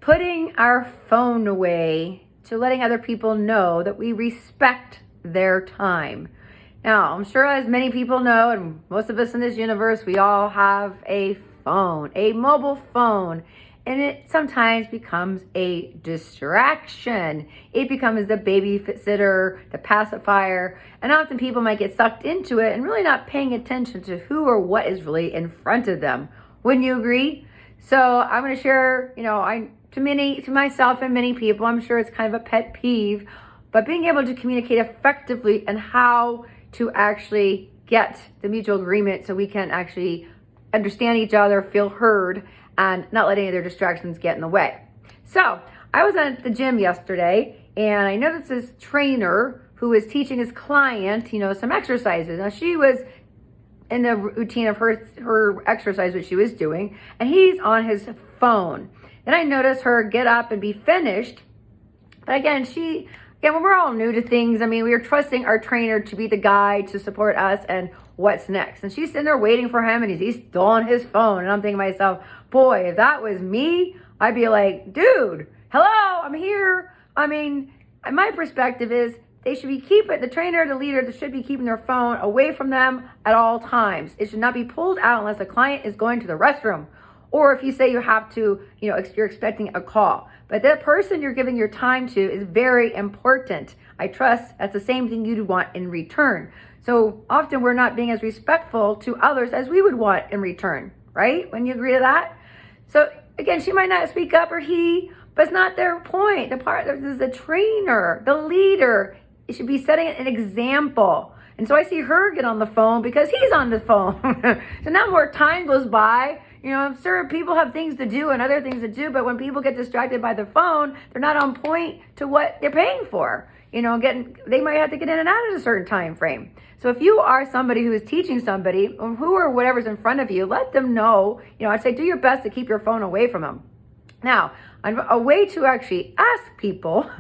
putting our phone away to letting other people know that we respect their time. Now, I'm sure as many people know, and most of us in this universe, we all have a phone, a mobile phone, and it sometimes becomes a distraction. It becomes the babysitter, the pacifier, and often people might get sucked into it and really not paying attention to who or what is really in front of them. Wouldn't you agree? So I'm going to share, to myself and many people, I'm sure it's kind of a pet peeve, but being able to communicate effectively and how to actually get the mutual agreement so we can actually understand each other, feel heard, and not let any of their distractions get in the way. So I was at the gym yesterday and I noticed this trainer who was teaching his client, some exercises. Now she was in the routine of her exercise, what she was doing, and he's on his phone. Then I noticed her get up and be finished. But again, when we're all new to things, we are trusting our trainer to be the guide to support us and what's next. And she's sitting there waiting for him and he's still on his phone. And I'm thinking to myself, boy, if that was me, I'd be like, dude, hello, I'm here. My perspective is they should be the trainer, the leader, they should be keeping their phone away from them at all times. It should not be pulled out unless the client is going to the restroom. Or if you say you have to, you're expecting a call. But that person you're giving your time to is very important. I trust that's the same thing you'd want in return. So often we're not being as respectful to others as we would want in return, right? When you agree to that? So again, she might not speak up or he, but it's not their point. This is the trainer, the leader. It should be setting an example. And so I see her get on the phone because he's on the phone. So now more time goes by. I'm sure people have things to do and other things to do, but when people get distracted by the phone, they're not on point to what they're paying for. They might have to get in and out at a certain time frame. So if you are somebody who is teaching somebody, who or whatever's in front of you, let them know, I'd say do your best to keep your phone away from them. Now, a way to actually ask people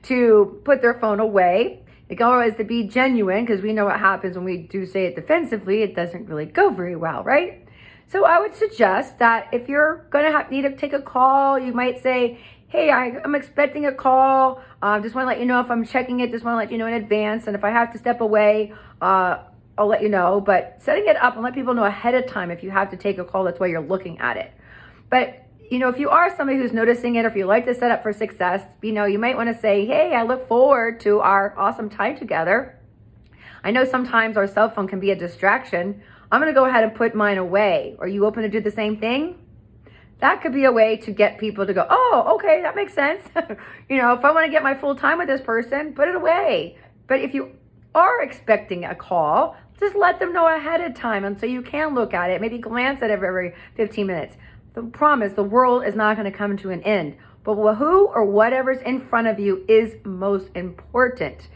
to put their phone away, the goal is to be genuine, because we know what happens when we do say it defensively, it doesn't really go very well, right? So I would suggest that if you're going to need to take a call, you might say, hey, I'm expecting a call. Just want to let you know if I'm checking it. Just want to let you know in advance. And if I have to step away, I'll let you know. But setting it up and let people know ahead of time if you have to take a call, that's why you're looking at it. But, if you are somebody who's noticing it, or if you like to set up for success, you might want to say, hey, I look forward to our awesome time together. I know sometimes our cell phone can be a distraction. I'm going to go ahead and put mine away. Are you open to do the same thing? That could be a way to get people to go, oh, okay, that makes sense. If I want to get my full time with this person, put it away. But if you are expecting a call, just let them know ahead of time. And so you can look at it, maybe glance at it every 15 minutes. The promise, the world is not going to come to an end. But who or whatever's in front of you is most important.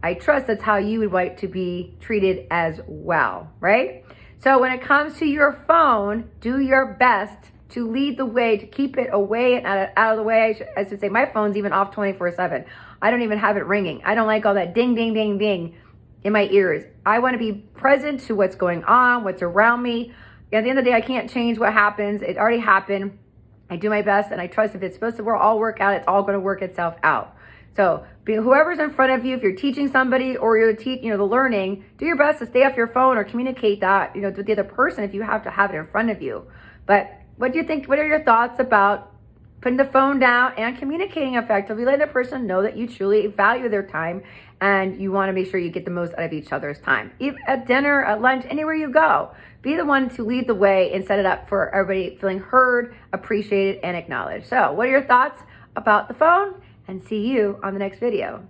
I trust that's how you would like to be treated as well, right? So when it comes to your phone, do your best to lead the way, to keep it away and out of the way. I should say my phone's even off 24/7. I don't even have it ringing. I don't like all that ding, ding, ding, ding in my ears. I want to be present to what's going on, what's around me. At the end of the day, I can't change what happens. It already happened. I do my best, and I trust if it's supposed to all work out, it's all going to work itself out. So whoever's in front of you, if you're teaching somebody or you're the learning, do your best to stay off your phone or communicate that, to the other person if you have to have it in front of you. But what do you think? What are your thoughts about putting the phone down and communicating effectively, letting the person know that you truly value their time and you want to make sure you get the most out of each other's time? At dinner, at lunch, anywhere you go, be the one to lead the way and set it up for everybody feeling heard, appreciated, and acknowledged. So what are your thoughts about the phone? And see you on the next video.